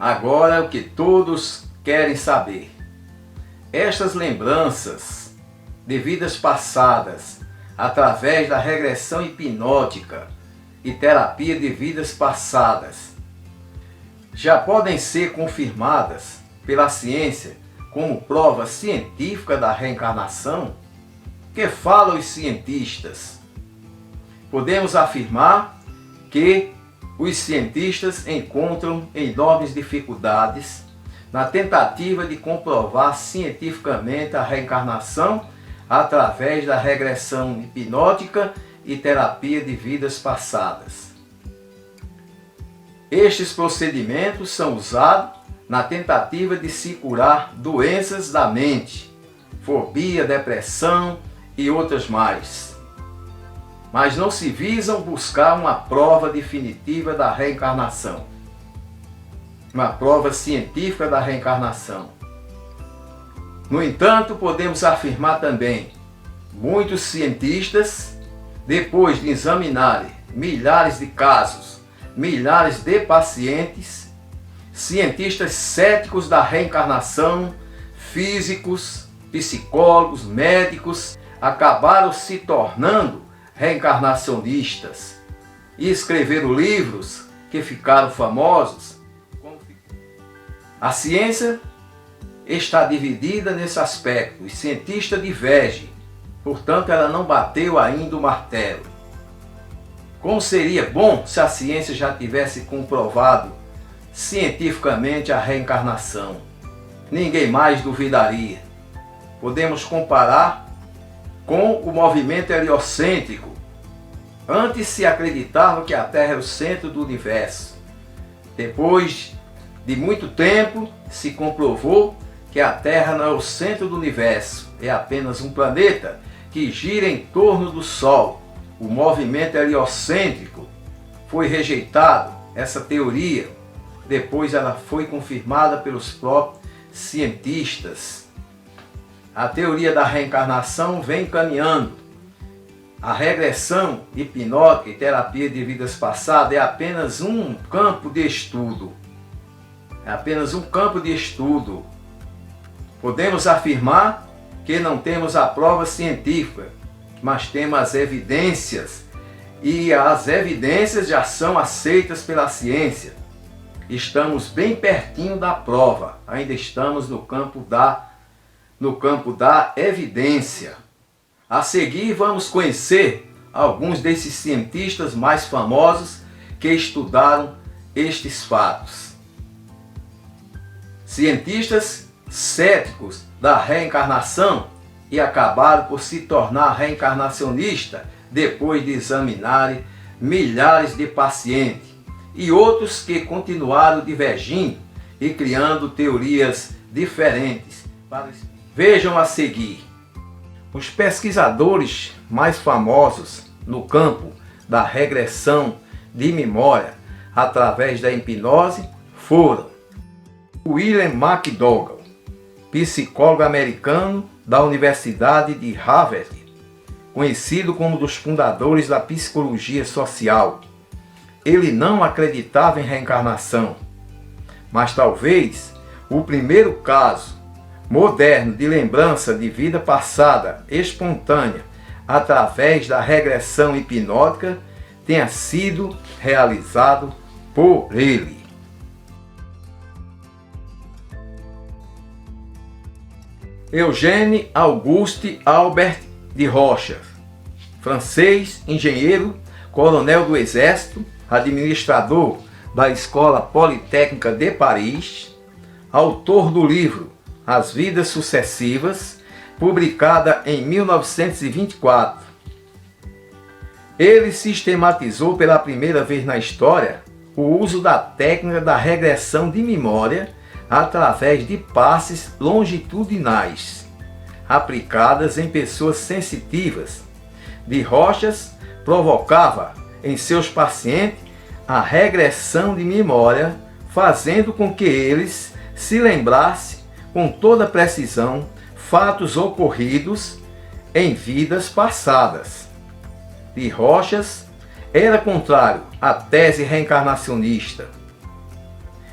Agora é o que todos querem saber. Estas lembranças de vidas passadas, através da regressão hipnótica e terapia de vidas passadas, já podem ser confirmadas pela ciência como prova científica da reencarnação? Que falam os cientistas? Podemos afirmar que os cientistas encontram enormes dificuldades na tentativa de comprovar cientificamente a reencarnação através da regressão hipnótica e terapia de vidas passadas. Estes procedimentos são usados na tentativa de se curar doenças da mente, fobia, depressão e outras mais. Mas não se visam buscar uma prova definitiva da reencarnação, uma prova científica da reencarnação. No entanto, podemos afirmar também, muitos cientistas, depois de examinarem milhares de casos, milhares de pacientes, cientistas céticos da reencarnação, físicos, psicólogos, médicos, acabaram se tornando reencarnacionistas e escreveram livros que ficaram famosos. A ciência está dividida nesse aspecto. Os cientistas divergem, portanto ela não bateu ainda o martelo. Como seria bom se a ciência já tivesse comprovado cientificamente a reencarnação? Ninguém mais duvidaria. Podemos comparar com o movimento heliocêntrico. Antes se acreditava que a Terra era o centro do universo. Depois de muito tempo se comprovou que a Terra não é o centro do universo, é apenas um planeta que gira em torno do Sol. O movimento heliocêntrico foi rejeitado, essa teoria. Depois ela foi confirmada pelos próprios cientistas. A teoria da reencarnação vem caminhando. A regressão hipnótica e terapia de vidas passadas é apenas um campo de estudo. É apenas um campo de estudo. Podemos afirmar que não temos a prova científica, mas temos as evidências. E as evidências já são aceitas pela ciência. Estamos bem pertinho da prova. Ainda estamos no campo da evidência. A seguir vamos conhecer alguns desses cientistas mais famosos que estudaram estes fatos. Cientistas céticos da reencarnação e acabaram por se tornar reencarnacionistas depois de examinarem milhares de pacientes, e outros que continuaram divergindo e criando teorias diferentes. Vejam a seguir. Os pesquisadores mais famosos no campo da regressão de memória através da hipnose foram William McDougall, psicólogo americano da Universidade de Harvard, conhecido como um dos fundadores da psicologia social. Ele não acreditava em reencarnação, mas talvez o primeiro caso moderno de lembrança de vida passada espontânea através da regressão hipnótica tenha sido realizado por ele. Eugène Auguste Albert de Rocha, francês, engenheiro, coronel do Exército, administrador da Escola Politécnica de Paris, autor do livro As Vidas Sucessivas, publicada em 1924. Ele sistematizou pela primeira vez na história o uso da técnica da regressão de memória através de passes longitudinais, aplicadas em pessoas sensitivas. De Rochas provocava em seus pacientes a regressão de memória, fazendo com que eles se lembrassem com toda precisão fatos ocorridos em vidas passadas. De Rochas era contrário à tese reencarnacionista.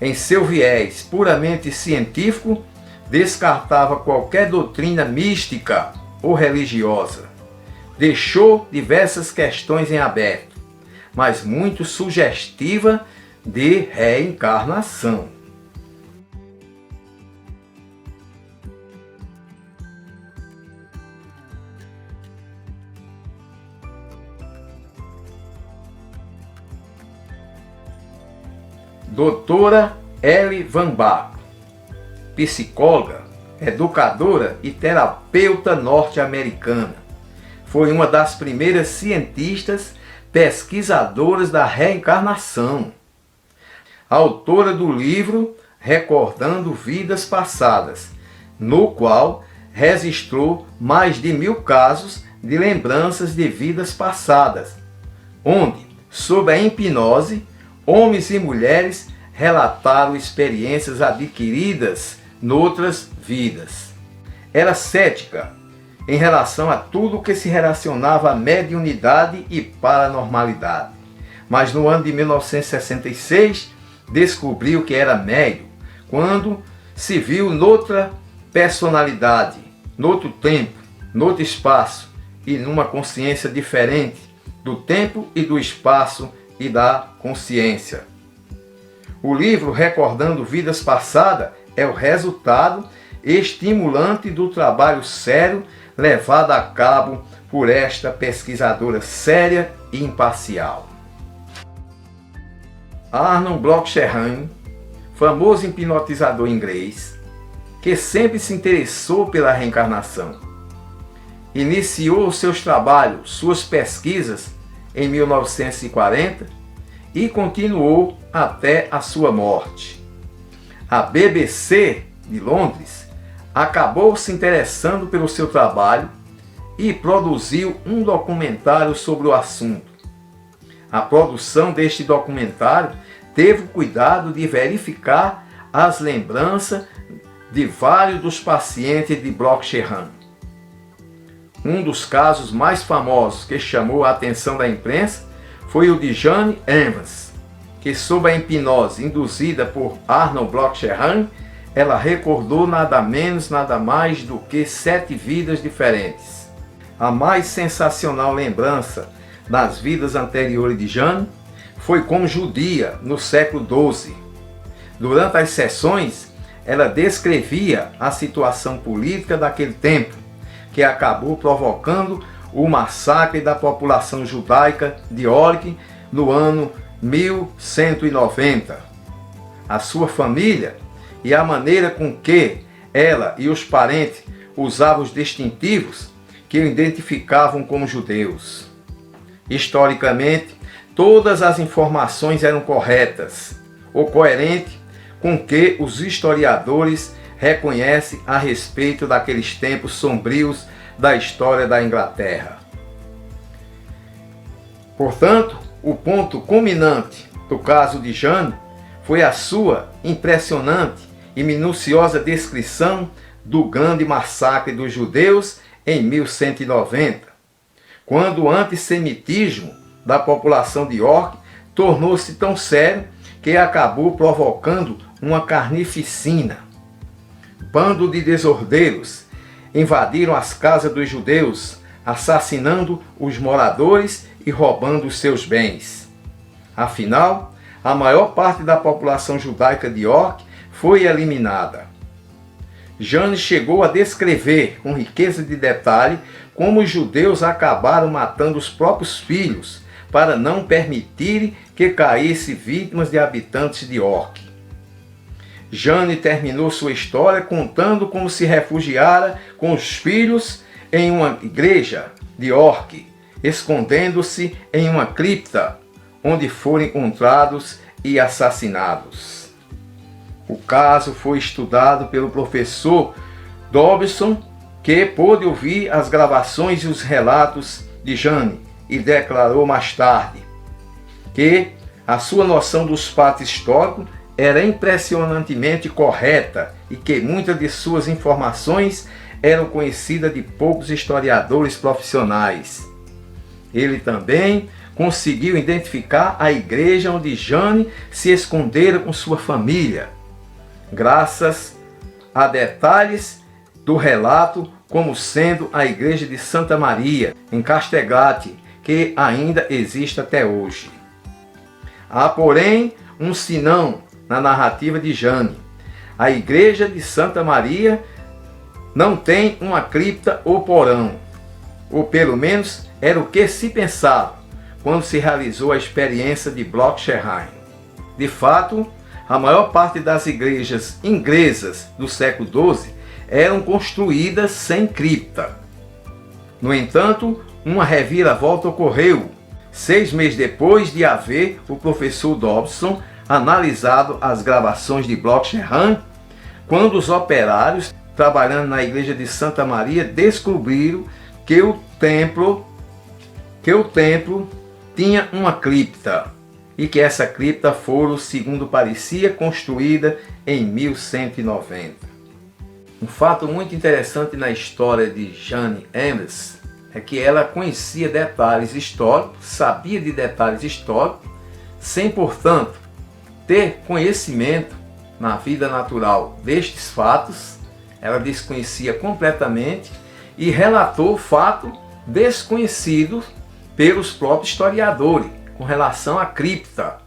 em seu viés puramente científico, descartava qualquer doutrina mística ou religiosa. Deixou diversas questões em aberto, mas muito sugestiva de reencarnação. Doutora Ellen Van Bach, psicóloga, educadora e terapeuta norte-americana, foi uma das primeiras cientistas pesquisadoras da reencarnação. Autora do livro Recordando Vidas Passadas, no qual registrou mais de 1000 casos de lembranças de vidas passadas, onde, sob a hipnose, homens e mulheres relataram experiências adquiridas noutras vidas. Era cética em relação a tudo que se relacionava à mediunidade e paranormalidade, mas no ano de 1966 descobriu que era médium, quando se viu noutra personalidade, noutro tempo, noutro espaço e numa consciência diferente do tempo e do espaço e da consciência. O livro Recordando Vidas Passadas é o resultado estimulante do trabalho sério levado a cabo por esta pesquisadora séria e imparcial. Arnold Bloch-Scherhan, famoso hipnotizador inglês, que sempre se interessou pela reencarnação, iniciou seus trabalhos, suas pesquisas em 1940 e continuou até a sua morte. A BBC de Londres acabou se interessando pelo seu trabalho e produziu um documentário sobre o assunto. A produção deste documentário teve o cuidado de verificar as lembranças de vários dos pacientes de Bloch-Scherhan. Um dos casos mais famosos que chamou a atenção da imprensa foi o de Jane Evans, que sob a hipnose induzida por Arnold Bloch-Scherhan, ela recordou nada menos, nada mais do que 7 vidas diferentes. A mais sensacional lembrança das vidas anteriores de Jane foi como judia no século XII. Durante as sessões, ela descrevia a situação política daquele tempo, que acabou provocando o massacre da população judaica de Ork no ano 1190. A sua família e a maneira com que ela e os parentes usavam os distintivos que o identificavam como judeus. Historicamente, todas as informações eram corretas ou coerentes com o que os historiadores reconhecem a respeito daqueles tempos sombrios da história da Inglaterra. Portanto, o ponto culminante do caso de Jane foi a sua impressionante e minuciosa descrição do grande massacre dos judeus em 1190, quando o antissemitismo da população de York tornou-se tão sério que acabou provocando uma carnificina. Bando de desordeiros invadiram as casas dos judeus, assassinando os moradores e roubando os seus bens. Afinal, a maior parte da população judaica de York foi eliminada. Jane chegou a descrever com riqueza de detalhe como os judeus acabaram matando os próprios filhos para não permitirem que caíssem vítimas de habitantes de York. Jane terminou sua história contando como se refugiara com os filhos em uma igreja de York, escondendo-se em uma cripta, onde foram encontrados e assassinados. O caso foi estudado pelo professor Dobson, que pôde ouvir as gravações e os relatos de Jane e declarou mais tarde que a sua noção dos fatos históricos era impressionantemente correta e que muitas de suas informações eram conhecidas de poucos historiadores profissionais. Ele também conseguiu identificar a igreja onde Jane se escondera com sua família, graças a detalhes do relato, como sendo a igreja de Santa Maria, em Casteglati, que ainda existe até hoje. Há, porém, um senão na narrativa de Jane. A igreja de Santa Maria não tem uma cripta ou porão, ou pelo menos era o que se pensava quando se realizou a experiência de Block-Scherheim. De fato, a maior parte das igrejas inglesas do século XII eram construídas sem cripta. No entanto, uma reviravolta ocorreu 6 meses depois de haver o professor Dobson analisado as gravações de Block-Scherheim, quando os operários trabalhando na igreja de Santa Maria descobriram que o templo tinha uma cripta, e que essa cripta fora, segundo parecia, construída em 1190. Um fato muito interessante na história de Jane Emmerich é que ela conhecia detalhes históricos, sabia de detalhes históricos, sem, portanto, ter conhecimento na vida natural destes fatos. Ela desconhecia completamente e relatou fato desconhecido pelos próprios historiadores com relação à cripta.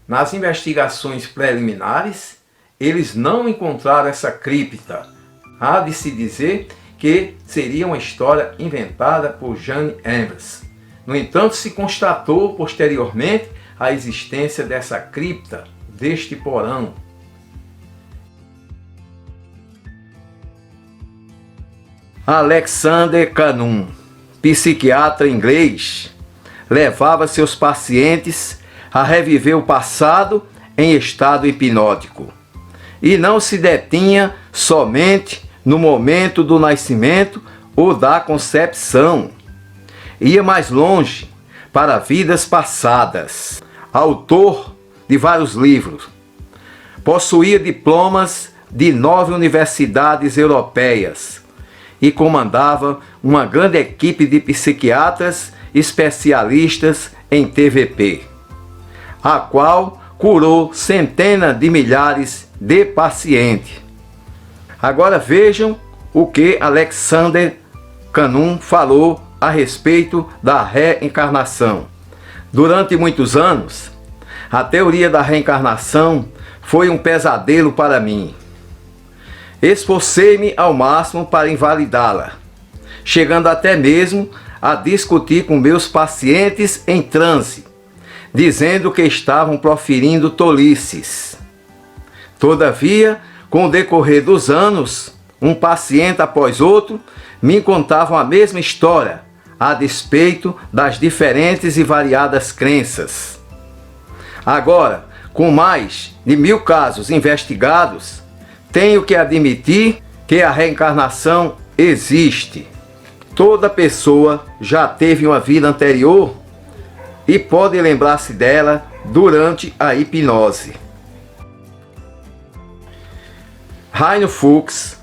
Nas investigações preliminares, eles não encontraram essa cripta. Há de se dizer que seria uma história inventada por Jane Emmerich. No entanto, se constatou posteriormente a existência dessa cripta, deste porão. Alexander Canum, psiquiatra inglês, levava seus pacientes a reviver o passado em estado hipnótico e não se detinha somente no momento do nascimento ou da concepção. Ia mais longe, para vidas passadas. Autor de vários livros, possuía diplomas de 9 universidades europeias e comandava uma grande equipe de psiquiatras especialistas em TVP, a qual curou centenas de milhares de pacientes. Agora vejam o que Alexander Canum falou a respeito da reencarnação. Durante muitos anos, a teoria da reencarnação foi um pesadelo para mim. Esforcei-me ao máximo para invalidá-la, chegando até mesmo a discutir com meus pacientes em transe, dizendo que estavam proferindo tolices. Todavia, com o decorrer dos anos, um paciente após outro me contavam a mesma história, a despeito das diferentes e variadas crenças. Agora, com mais de 1000 casos investigados, tenho que admitir que a reencarnação existe. Toda pessoa já teve uma vida anterior e pode lembrar-se dela durante a hipnose. Heino Fuchs,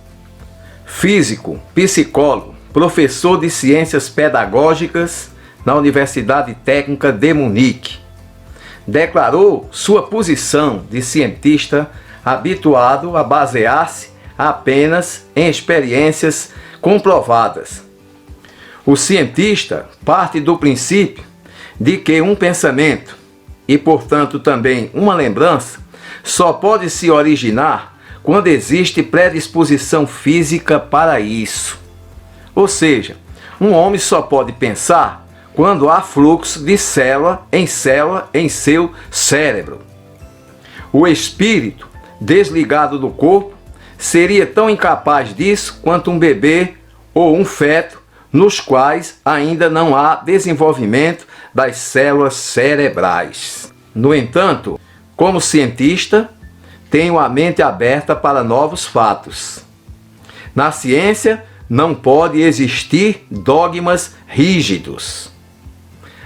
físico, psicólogo, professor de ciências pedagógicas na Universidade Técnica de Munique, declarou sua posição de cientista habituado a basear-se apenas em experiências comprovadas. O cientista parte do princípio de que um pensamento, e portanto também uma lembrança, só pode se originar quando existe predisposição física para isso. Ou seja, um homem só pode pensar quando há fluxo de célula em seu cérebro. O espírito, desligado do corpo, seria tão incapaz disso quanto um bebê ou um feto, nos quais ainda não há desenvolvimento das células cerebrais. No entanto, como cientista, tenho a mente aberta para novos fatos. Na ciência, não pode existir dogmas rígidos.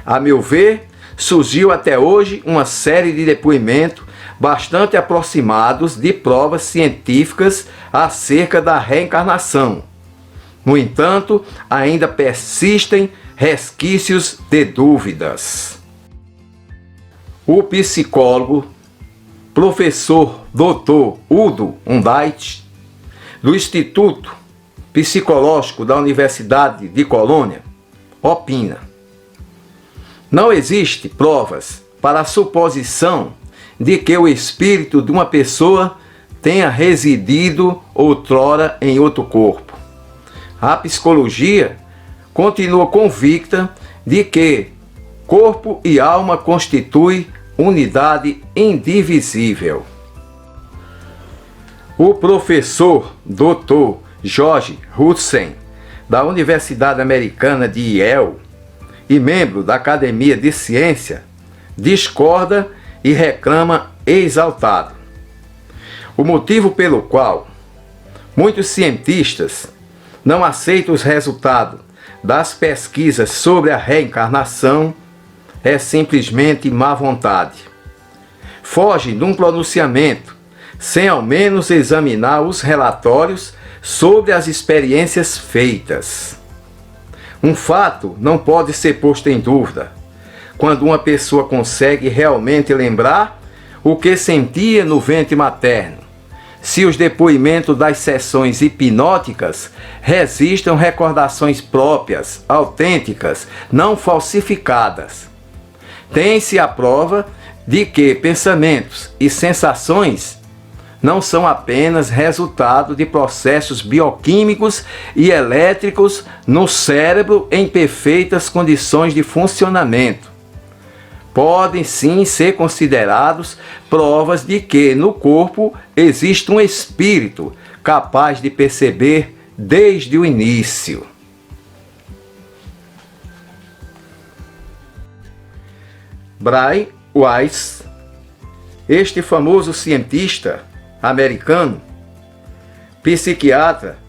A meu ver, surgiu até hoje uma série de depoimentos bastante aproximados de provas científicas acerca da reencarnação. No entanto, ainda persistem resquícios de dúvidas. O psicólogo, professor Dr. Udo Undait, do Instituto Psicológico da Universidade de Colônia, opina: não existe provas para a suposição de que o espírito de uma pessoa tenha residido outrora em outro corpo. A psicologia continua convicta de que corpo e alma constituem unidade indivisível. O professor Dr. George Hudson, da Universidade Americana de Yale e membro da Academia de Ciência, discorda e reclama exaltado. O motivo pelo qual muitos cientistas não aceitam os resultados das pesquisas sobre a reencarnação é simplesmente má vontade. Fogem de um pronunciamento sem ao menos examinar os relatórios sobre as experiências feitas. Um fato não pode ser posto em dúvida: quando uma pessoa consegue realmente lembrar o que sentia no ventre materno, se os depoimentos das sessões hipnóticas resistem recordações próprias, autênticas, não falsificadas, tem-se a prova de que pensamentos e sensações não são apenas resultado de processos bioquímicos e elétricos no cérebro em perfeitas condições de funcionamento. Podem sim ser considerados provas de que no corpo existe um espírito capaz de perceber desde o início. Brian Weiss, este famoso cientista americano, psiquiatra,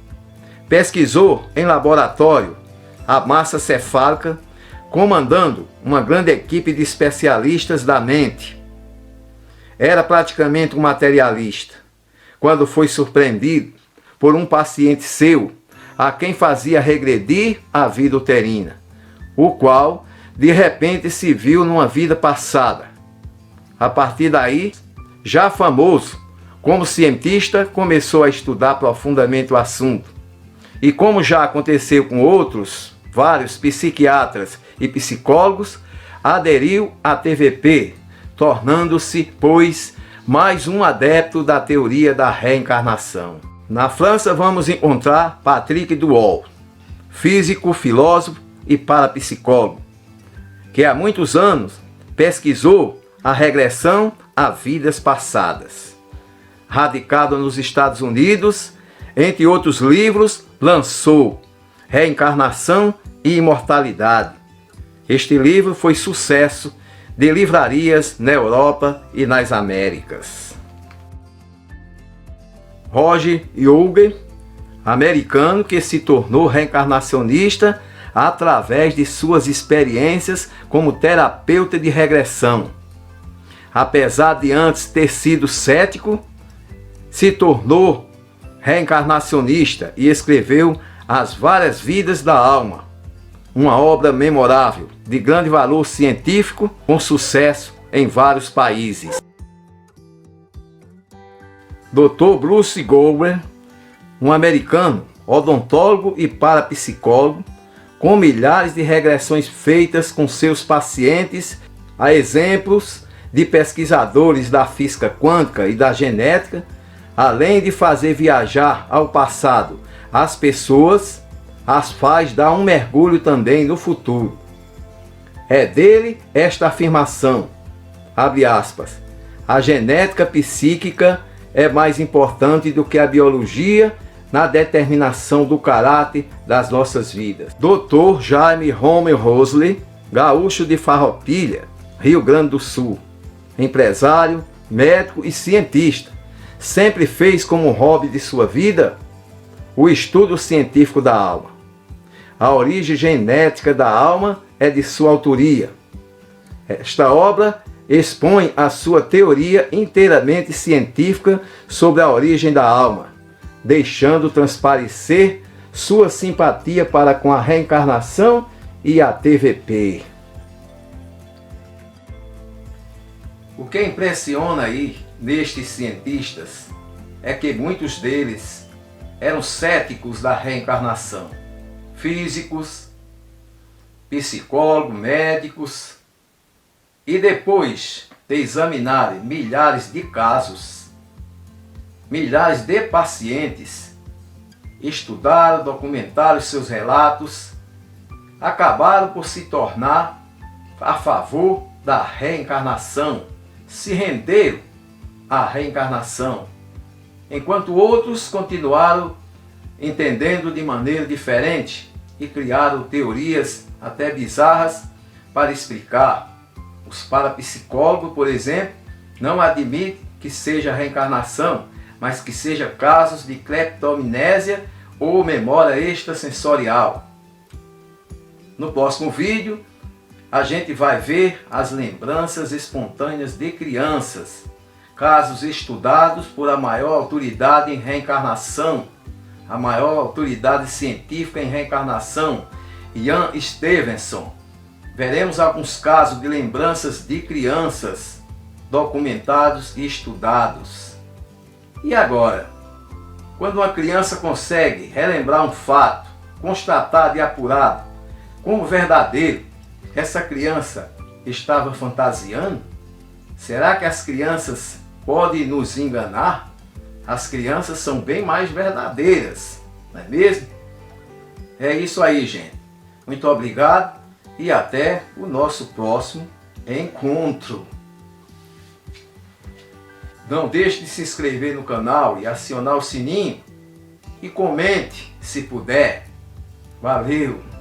pesquisou em laboratório a massa cefálica, comandando uma grande equipe de especialistas da mente. Era praticamente um materialista, quando foi surpreendido por um paciente seu, a quem fazia regredir a vida uterina, o qual de repente se viu numa vida passada. A partir daí, já famoso como cientista, começou a estudar profundamente o assunto. E como já aconteceu com vários psiquiatras e psicólogos, aderiu à TVP, tornando-se, pois, mais um adepto da teoria da reencarnação. Na França vamos encontrar Patrick Duol, físico, filósofo e parapsicólogo, que há muitos anos pesquisou a regressão a vidas passadas. Radicado nos Estados Unidos, entre outros livros, lançou Reencarnação e Imortalidade. Este livro foi sucesso de livrarias na Europa e nas Américas. Roger Young, americano que se tornou reencarnacionista através de suas experiências como terapeuta de regressão. Apesar de antes ter sido cético, se tornou reencarnacionista e escreveu As Várias Vidas da Alma, uma obra memorável, de grande valor científico, com sucesso em vários países. Dr. Bruce Gower, um americano, odontólogo e parapsicólogo, com milhares de regressões feitas com seus pacientes, a exemplos de pesquisadores da física quântica e da genética, além de fazer viajar ao passado as pessoas, as faz dar um mergulho também no futuro. É dele esta afirmação, abre aspas, a genética psíquica é mais importante do que a biologia na determinação do caráter das nossas vidas. Dr. Jaime Romer Rosley, gaúcho de Farroupilha, Rio Grande do Sul, empresário, médico e cientista, sempre fez como hobby de sua vida o estudo científico da alma. A origem genética da alma é de sua autoria. Esta obra expõe a sua teoria inteiramente científica sobre a origem da alma, deixando transparecer sua simpatia para com a reencarnação e a TVP. O que impressiona aí nestes cientistas é que muitos deles eram céticos da reencarnação. Físicos, psicólogos, médicos, e depois de examinarem milhares de casos, milhares de pacientes, estudaram, documentaram seus relatos, acabaram por se tornar a favor da reencarnação, se renderam à reencarnação, enquanto outros continuaram entendendo de maneira diferente e criaram teorias até bizarras para explicar. Os parapsicólogos, por exemplo, não admitem que seja reencarnação, mas que seja casos de cleptomnésia ou memória extrasensorial. No próximo vídeo, a gente vai ver as lembranças espontâneas de crianças, casos estudados por a maior autoridade em reencarnação, a maior autoridade científica em reencarnação, Ian Stevenson. Veremos alguns casos de lembranças de crianças documentados e estudados. E agora, quando uma criança consegue relembrar um fato, constatado e apurado como verdadeiro, essa criança estava fantasiando? Será que as crianças podem nos enganar? As crianças são bem mais verdadeiras, não é mesmo? É isso aí, gente. Muito obrigado e até o nosso próximo encontro. Não deixe de se inscrever no canal e acionar o sininho e comente se puder. Valeu!